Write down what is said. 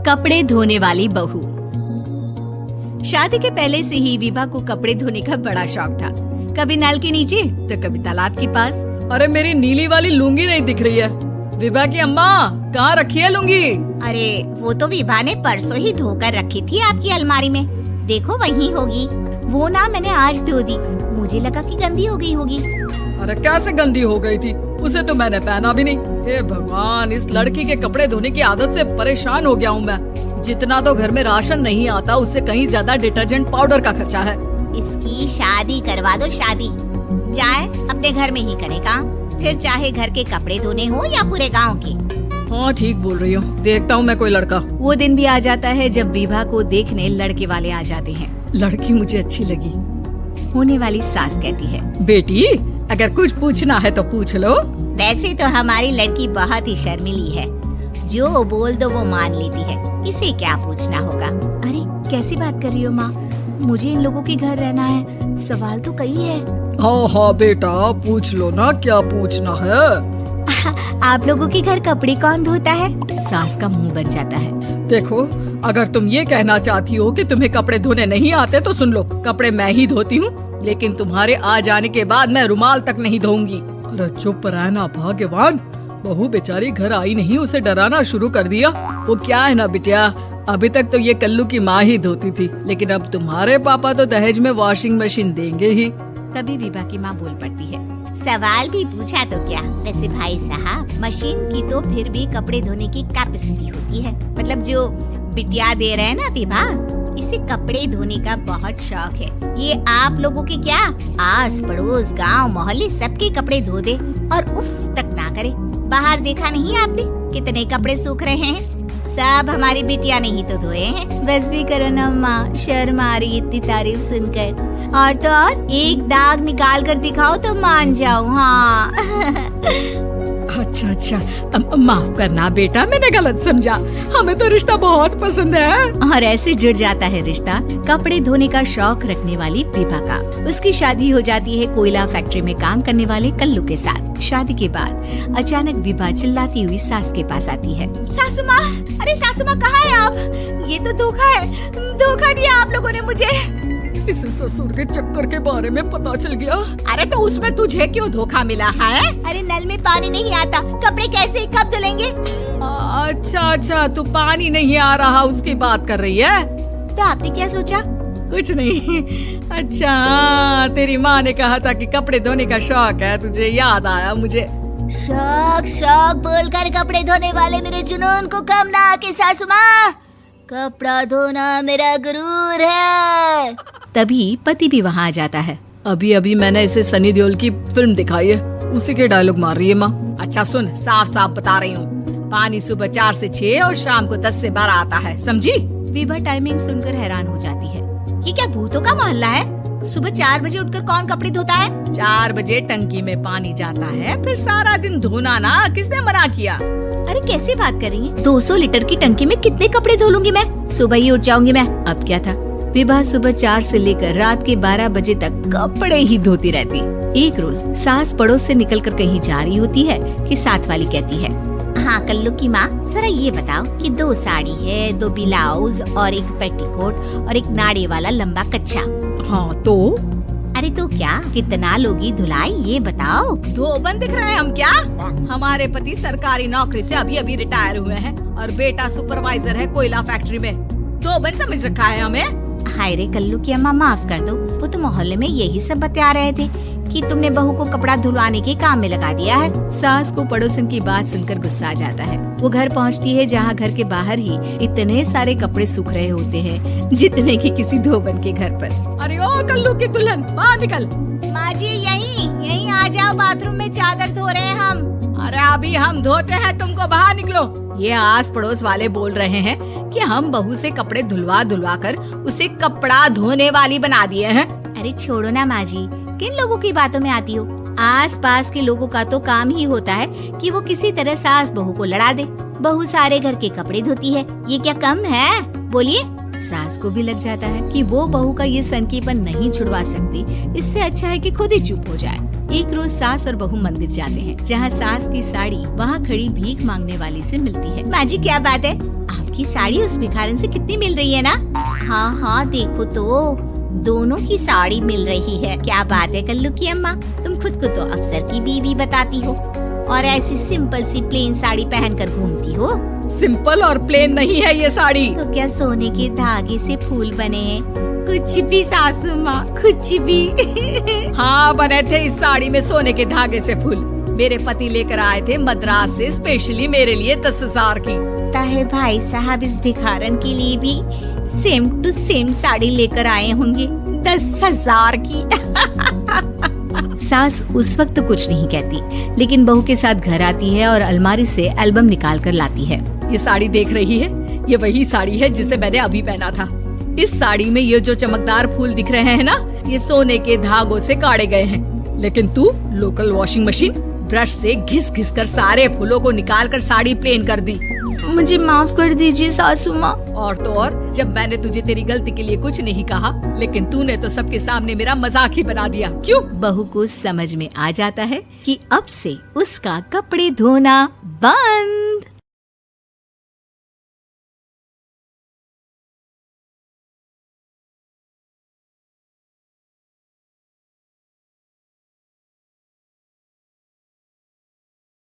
कपड़े धोने वाली बहू। शादी के पहले से ही विभा को कपड़े धोने का बड़ा शौक था। कभी नल के नीचे तो कभी तालाब के पास। अरे मेरी नीली वाली लुंगी नहीं दिख रही है। विभा की अम्मा कहाँ रखी है लुंगी? अरे वो तो विभा ने परसों ही धोकर रखी थी आपकी अलमारी में, देखो वहीं होगी। वो ना मैंने आज धो दी, मुझे लगा कि गंदी हो गई होगी। अरे कैसे गंदी हो गई थी? उसे तो मैंने पहना भी नहीं। हे भगवान, इस लड़की के कपड़े धोने की आदत से परेशान हो गया हूँ मैं। जितना तो घर में राशन नहीं आता, उससे कहीं ज्यादा डिटर्जेंट पाउडर का खर्चा है। इसकी शादी करवा दो, शादी जाए अपने घर में ही करेगा, फिर चाहे घर के कपड़े धोने हो या पूरे गांव के। हाँ ठीक बोल रही हो, देखता हूँ मैं कोई लड़का। वो दिन भी आ जाता है जब विभा को देखने लड़के वाले आ जाते हैं। लड़की मुझे अच्छी लगी। होने वाली सास कहती है, बेटी अगर कुछ पूछना है तो पूछ लो। वैसे तो हमारी लड़की बहुत ही शर्मीली है, जो बोल दो वो मान लेती है, इसे क्या पूछना होगा। अरे कैसी बात कर रही हो माँ, मुझे इन लोगों के घर रहना है, सवाल तो कई है। हाँ हाँ बेटा पूछ लो ना, क्या पूछना है। आप लोगों के घर कपड़े कौन धोता है? सास का मुंह बन जाता है। देखो अगर तुम ये कहना चाहती हो कि तुम्हें कपड़े धोने नहीं आते तो सुन लो, कपड़े मैं ही धोती हूँ, लेकिन तुम्हारे आ जाने के बाद मैं रुमाल तक नहीं धोऊंगी। अरे चुप रहना भाग्यवान, बहू बेचारी घर आई नहीं, उसे डराना शुरू कर दिया। वो क्या है ना बिटिया, अभी तक तो ये कल्लू की माँ ही धोती थी, लेकिन अब तुम्हारे पापा तो दहेज में वॉशिंग मशीन देंगे ही। तभी विभा की माँ बोल पड़ती है, सवाल भी पूछा तो क्या, वैसे भाई साहब मशीन की तो फिर भी कपड़े धोने की कैपेसिटी होती है। मतलब जो बिटिया दे रहे हैं ना विभा, इसे कपड़े धोने का बहुत शौक है। ये आप लोगों के क्या आस पड़ोस गांव मोहल्ले सबके कपड़े धो दे और उफ तक ना करे। बाहर देखा नहीं आपने कितने कपड़े सूख रहे हैं? सब हमारी बिटिया ने ही तो धोए हैं। बस भी करो ना माँ, शर्म आ रही इतनी तारीफ सुनकर। और तो और एक दाग निकाल कर दिखाओ तो मान जाऊँ। हाँ अच्छा माफ करना बेटा, मैंने गलत समझा। हमें तो रिश्ता बहुत पसंद है। और ऐसे जुड़ जाता है रिश्ता कपड़े धोने का शौक रखने वाली विभा का। उसकी शादी हो जाती है कोयला फैक्ट्री में काम करने वाले कल्लू के साथ। शादी के बाद अचानक विभा चिल्लाती हुई सास के पास आती है। सासू माँ, अरे सासू माँ कहाँ है आप? ये तो धोखा है, धोखा दिया आप लोगों ने मुझे। इसे ससुर के चक्कर के बारे में पता चल गया। अरे तो उसमें तुझे क्यों धोखा मिला है? अरे नल में पानी नहीं आता, कपड़े कैसे कब धुलेंगे? अच्छा तू पानी नहीं आ रहा उसकी बात कर रही है? तो आपने क्या सोचा? कुछ नहीं। अच्छा तेरी माँ ने कहा था कि कपड़े धोने का शौक है, तुझे याद आया मुझे। शौक बोलकर कपड़े धोने वाले मेरे जुनून को कम ना आके सासू माँ, कपड़ा धोना मेरा गुरूर है। तभी पति भी वहाँ आ जाता है। अभी मैंने इसे सनी देओल की फिल्म दिखाई है, उसी के डायलॉग मार रही है माँ। अच्छा सुन, साफ साफ बता रही हूँ, पानी सुबह 4 से 6 और शाम को 10 से 12 आता है, समझी? विभा टाइमिंग सुनकर हैरान हो जाती है। ये क्या भूतों का मोहल्ला है? सुबह 4 बजे उठकर कौन कपड़े धोता है? 4 बजे टंकी में पानी जाता है, फिर सारा दिन धोना ना, किसने मना किया? अरे कैसे बात कर रही है? 200 लीटर की टंकी में कितने कपड़े धो लूंगी मैं? सुबह ही उठ जाऊंगी मैं। अब क्या था, विभा सुबह 4 से लेकर रात के 12 बजे तक कपड़े ही धोती रहती। एक रोज सास पड़ोस से निकलकर कहीं जा रही होती है कि साथ वाली कहती है, हाँ कल्लू की माँ, जरा ये बताओ कि 2 साड़ी है, 2 ब्लाउज और एक पेटीकोट और एक नाड़े वाला लंबा कच्छा। हाँ तो? अरे तो क्या, कितना लोगी धुलाई ये बताओ। धोबन दिख रहे हैं हम क्या? हमारे पति सरकारी नौकरी से अभी रिटायर हुए हैं और बेटा सुपरवाइजर है कोयला फैक्ट्री में। धोबन समझ रखा है हमें? हाय रे कल्लू की अम्मा, माफ कर दो, वो तो मोहल्ले में यही सब बता रहे थे कि तुमने बहू को कपड़ा धुलवाने के काम में लगा दिया है। सास को पड़ोसन की बात सुनकर गुस्सा आ जाता है। वो घर पहुंचती है जहां घर के बाहर ही इतने सारे कपड़े सूख रहे होते हैं जितने कि किसी धोबन के घर पर। अरे ओ कल्लू की दुल्हन, बाहर निकल। माँ जी यहीं आ जाओ, बाथरूम में चादर धो रहे हैं हम। अरे अभी हम धोते हैं, तुमको बाहर निकलो। ये आस पड़ोस वाले बोल रहे हैं कि हम बहू से कपड़े धुलवा कर उसे कपड़ा धोने वाली बना दिए हैं। अरे छोड़ो ना माँ जी, किन लोगों की बातों में आती हो? आस पास के लोगों का तो काम ही होता है कि वो किसी तरह सास बहू को लड़ा दे। बहू सारे घर के कपड़े धोती है, ये क्या कम है? बोलिए। सास को भी लग जाता है कि वो बहू का ये सनकीपन नहीं छुड़वा सकती, इससे अच्छा है कि खुद ही चुप हो जाए। एक रोज सास और बहू मंदिर जाते हैं, जहाँ सास की साड़ी वहाँ खड़ी भीख मांगने वाली से मिलती है। माँ जी क्या बात है, आपकी साड़ी उस भिखारन से कितनी मिल रही है ना? हाँ हाँ देखो तो दोनों की साड़ी मिल रही है। क्या बात है कल्लू की अम्मा, तुम खुद को तो अफसर की बीवी बताती हो और ऐसी सिंपल सी प्लेन साड़ी पहनकर घूमती हो। सिंपल और प्लेन नहीं है ये साड़ी। तो क्या सोने के धागे से फूल बने हैं? कुछ भी सासू माँ, कुछ भी। हाँ बने थे इस साड़ी में सोने के धागे से फूल। मेरे पति लेकर आए थे मद्रास से स्पेशली मेरे लिए 10,000 की। ताहे भाई साहब इस भिखारन के लिए भी सेम टू सेम साड़ी लेकर आए होंगे 10,000 की। सास उस वक्त तो कुछ नहीं कहती, लेकिन बहू के साथ घर आती है और अलमारी से एल्बम निकाल कर लाती है। ये साड़ी देख रही है, ये वही साड़ी है जिसे मैंने अभी पहना था। इस साड़ी में ये जो चमकदार फूल दिख रहे हैं ना, ये सोने के धागों से काटे गए हैं। लेकिन तू लोकल वॉशिंग मशीन ब्रश से घिस घिस कर सारे फूलों को निकाल कर साड़ी प्लेन कर दी। मुझे माफ कर दीजिए सासू माँ। और तो और, जब मैंने तुझे तेरी गलती के लिए कुछ नहीं कहा, लेकिन तूने तो सबके सामने मेरा मजाक ही बना दिया। क्यों? बहू को समझ में आ जाता है कि अब से उसका कपड़े धोना बंद।